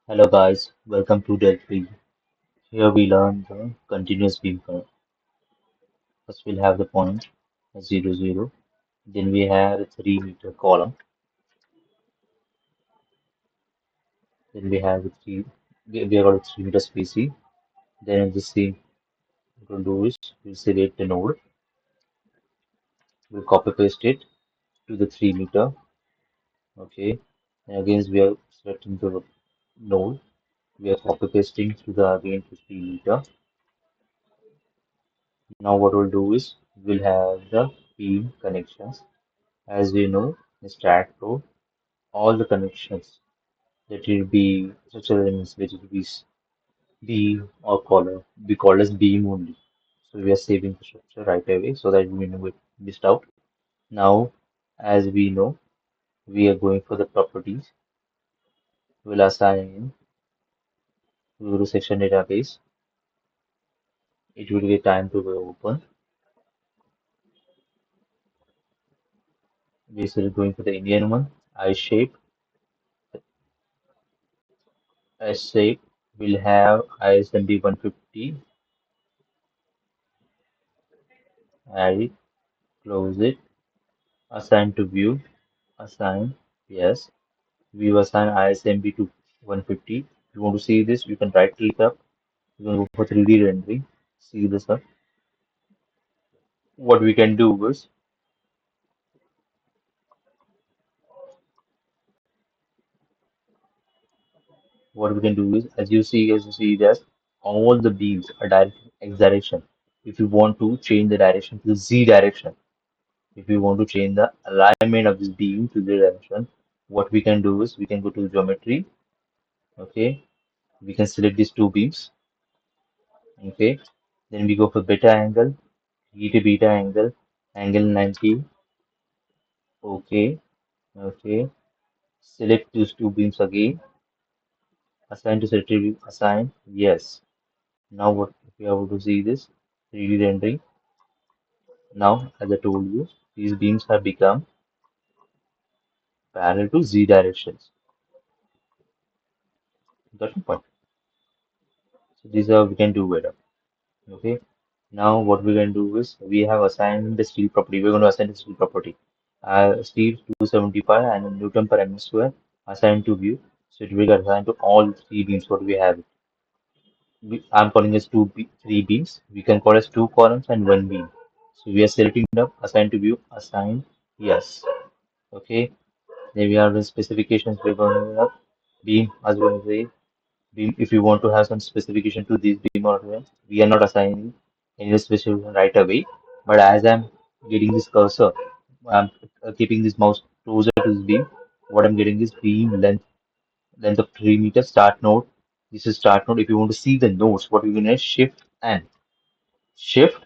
Hello guys, welcome to Del 3. Here we learn the continuous beam curve. First we'll have the point 0, 0. Then we have a 3 meter column. Then we have the we have got a 3 meter spacing. Then the same we'll do is we'll select the node. We'll copy paste it to the 3 meter. Okay. And again we are selecting the node. We are copy pasting to the again to 3 meter. Now what we'll do is we'll have the beam connections. As we know, in stack flow, all the connections that will be such elements which will be beam or collar be called as beam only. So we are saving the structure right away so that we know it missed out. Now, as we know, we are going for the properties. We'll assign to section database. It will get time to be open. We are going for the Indian one. I shape. S shape will have ISMB 150. Add it, close it, assign to view, assign, yes. We will assign ISMB to 150. If you want to see this, you can right click up. You can go for 3D rendering. See this up. What we can do is, as you see that all the beams are directed X direction. If you want to change the direction to the Z direction, if you want to change the alignment of this beam to the direction, what we can do is we can go to geometry. Okay, we can select these two beams. Okay, then we go for beta angle, E to beta angle, angle 90. Okay, okay. Select these two beams again. Assign to selected view. Assign. Yes. Now what if you have to see this 3D rendering? Now, as I told you, these beams have become parallel to Z directions. Got the point. So these are we can do better. Okay. Now what we can do is we have assigned the steel property. We're going to assign the steel property. Steel 275 and Newton per mm square assigned to view. So it will get assigned to all three beams what we have. I'm calling as three beams. We can call as two columns and one beam. So we are selecting the assign to view, assign, yes. Okay. Then we have the specifications. We're going to have beam as well as a beam. If you want to have some specification to this beam or whatever, we are not assigning any specification right away. But as I'm getting this cursor, I'm keeping this mouse closer to this beam. What I'm getting is beam length of 3 meters start node. This is start node. If you want to see the nodes, what we're going to shift and shift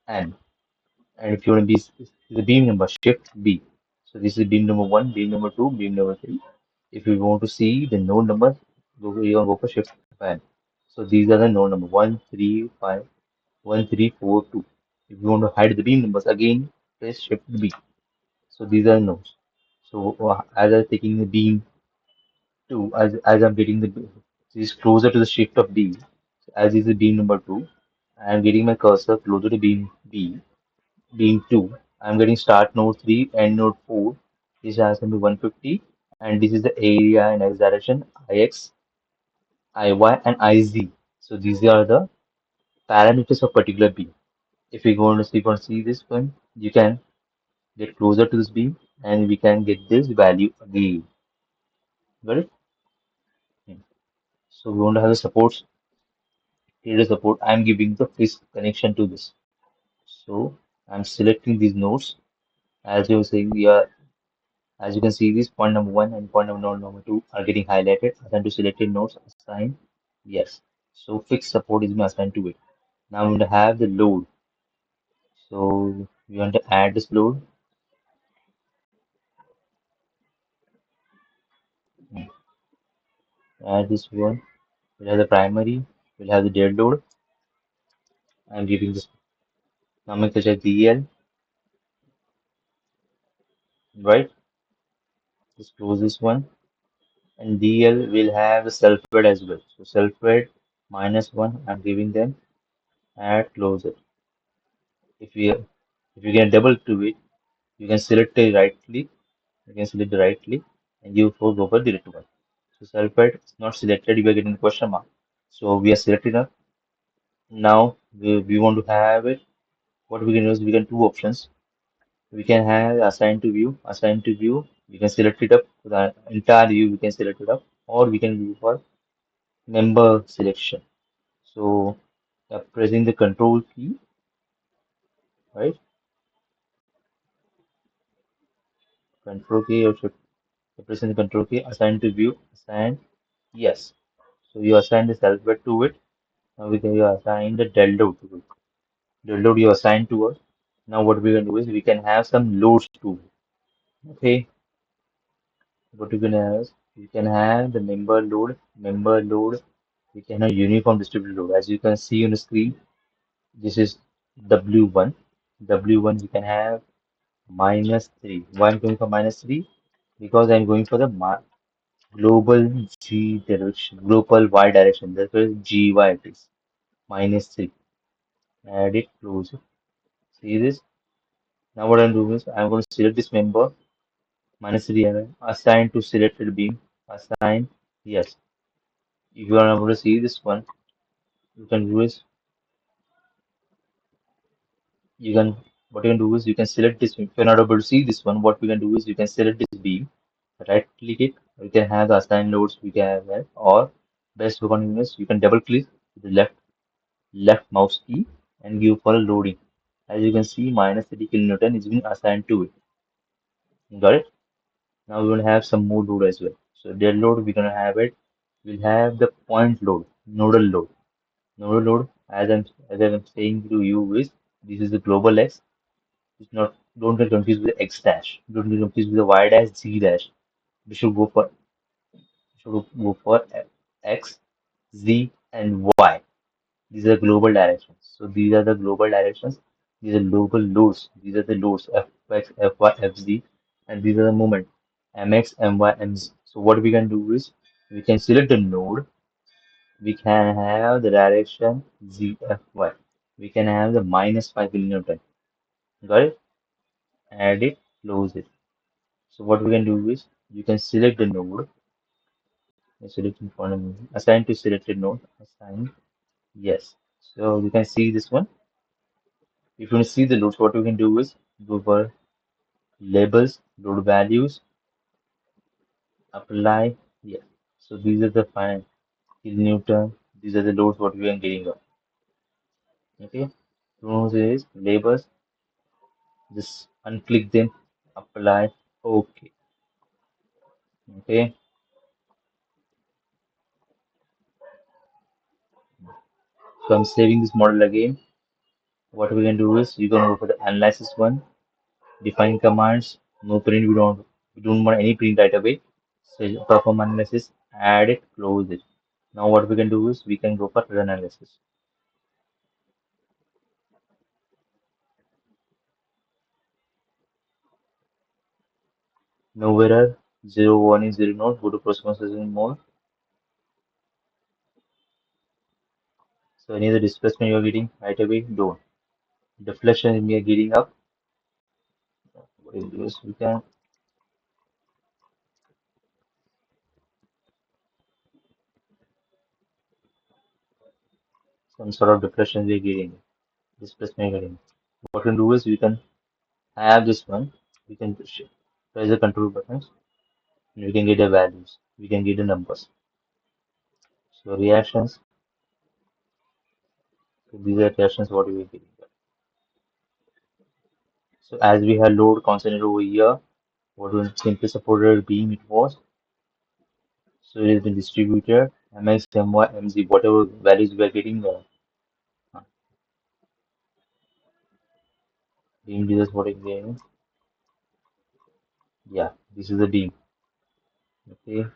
and if you want to be the beam number, shift B. So this is beam number one, beam number two, beam number three. If you want to see the node number, you can go for shift and. So these are the node number 1, 3, 5, 1, 3, 4, 2. If you want to hide the beam numbers again, press shift B. So these are the nodes. So as I'm taking the beam two, as I'm getting the this is closer to the shift of B, as is the beam number two, I am getting my cursor closer to beam B, beam two. I'm getting start node three, end node four. This has to be 150, and this is the area in x direction, Ix, Iy, and Iz. So these are the parameters of particular beam. If we go on to see, this one, you can get closer to this beam, and we can get this value again. Got it? So we want to have the supports, create a support. I'm giving the fixed connection to this. So I'm selecting these nodes. As you're saying, as you can see, this point number one and point number two are getting highlighted. Assign to selected nodes, assign, yes. So fixed support is assigned to it. Now I'm going to have the load. So we want to add this load. Add this one. We'll have the primary. We'll have the dead load. I'm giving this nomenclature DL, right? Just close this one. and DL will have the self weight as well. So self weight -1, I'm giving them at closer. If we if you can double to it, you can select it rightly. You can select it rightly, and you go for direct one. So self weight is not selected. You are getting the question mark. So we are selected now. Now we want to have it. What we can do is we can two options. We can have assign to view, assign to view. We can select it up for the entire view. We can select it up, or we can view for member selection. So pressing the control key, right? Control key or should pressing the control key, assign to view, assign yes. So you assign the alphabet to it. Now we can you assign the delta to it. Delta you assign to us. Now what we can do is we can have some loads to it. Okay. What you can have is you can have the member load. We can have uniform distributed load. As you can see on the screen, this is W1. W1 you can have -3. Why I'm going for -3? Because I'm going for the global G direction, global Y direction. That's why GY it is. -3. Add it, close it. See this? Now what I'm doing is I'm going to select this member, -3, and assign to selected beam. Assign, yes. If you are able to see this one, you can do is you can what you can do is you can select this. If you're not able to see this one, what we can do is you can select this beam, right click it. We can have the assign loads. We can have that, or best one is you can double click with the left mouse key and give for a loading. As you can see, -30 kilonewton is being assigned to it. Got it? Now we will have some more load as well. So their load we're gonna have it. We'll have the point load, nodal load. Nodal load, as I'm saying to you, is this is the global X. It's not don't get confused with X dash. Don't get confused with the Y dash, Z dash. We should go for X, Z, and Y. These are global directions. So these are the global directions. These are global loads. These are the loads Fx, Fy, Fz, and these are the moment Mx, My, Mz. So what we can do is we can select the node. We can have the direction ZFY. We can have the -5 kilonewton. Got it? Add it, close it. So what we can do is you can select the node. Select in front of me. Assign to selected node. Assign. Yes. So you can see this one. If you want to see the loads, what we can do is go for labels, load values, apply. Yeah. So these are the fine kilonewton. These are the loads what we are getting up. Okay. Rules is labels. Just unclick them. Apply. Okay. Okay. So I'm saving this model again. What we can do is you can go for the analysis one. Define commands. No print. We don't want any print right away. So perform analysis. Add it. Close it. Now what we can do is we can go for run analysis. No error. 0 1 is 0 not. Go to processing mode. So any of the displacement you are getting right away, don't. Deflection we are getting up. What is this? We can some sort of deflection we are getting. Displacement we are getting. What we can do is we can have this one. We can press the control buttons and we can get the values. We can get the numbers. So reactions. So these are reactions what we are getting. So as we have load concentrated over here, what was simply supported beam it was. So it has been distributed. MX, MY, MZ, whatever values we are getting. Uh, beam this is what it getting. Yeah, this is the beam. Okay,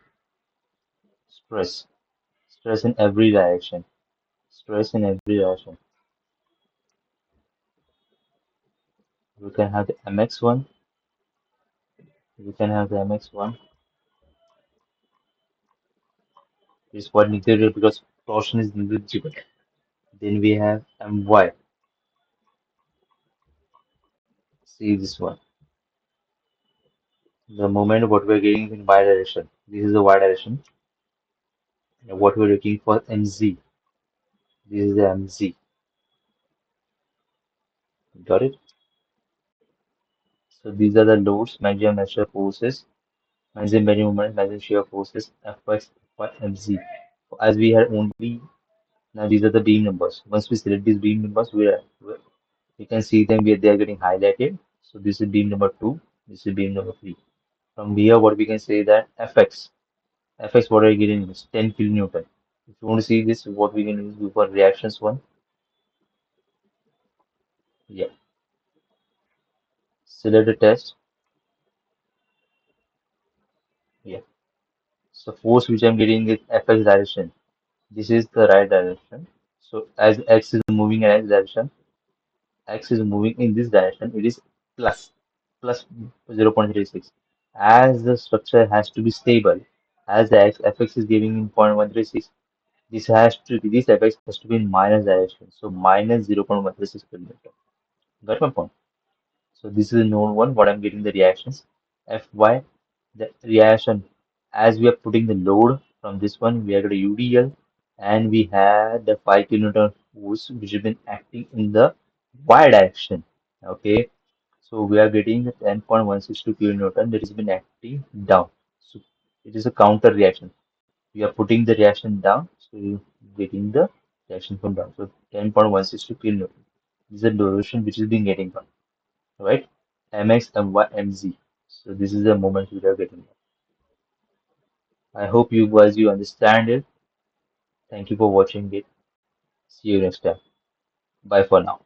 stress. Stress in every direction. Stress in every direction. We can have the MX1. We can have the MX1. It's quite negligible because torsion is negligible. Then we have My. See this one. The moment what we're getting in y direction. This is the y direction. And what we're looking for Mz. This is the Mz. Got it? So these are the loads, maximum measure forces, maximum bending moment, maximum shear forces, Fx, Fy, Mz. As we had only now these are the beam numbers. Once we select these beam numbers, we can see them where they are getting highlighted. So this is beam number 2, this is beam number 3. From here, what we can say that Fx what are you getting is 10 kilonewton. If you want to see this, what we can do for reactions one, yeah, select the test, yeah. So force which I'm getting is Fx direction. This is the right direction. So as x is moving in x direction, x is moving in this direction, it is plus 0.36. As the structure has to be stable, as the fx is giving in 0.136, this fx has to be in minus direction. So minus 0.136 kilometer. Got my point? So this is a known one, what I'm getting the reactions. Fy, the reaction, as we are putting the load from this one, we are going to UDL, and we had the 5 kilonewton force which has been acting in the y direction. Okay, so we are getting the 10.162 kilonewton that has been acting down. So it is a counter reaction. We are putting the reaction down, so you getting the reaction from down. So 10.162 kilonewton. This is the duration which is being getting down, right? Mx, My, Mz. So this is the moment we are getting. I hope you guys you understand it. Thank you for watching it. See you next time. Bye for now.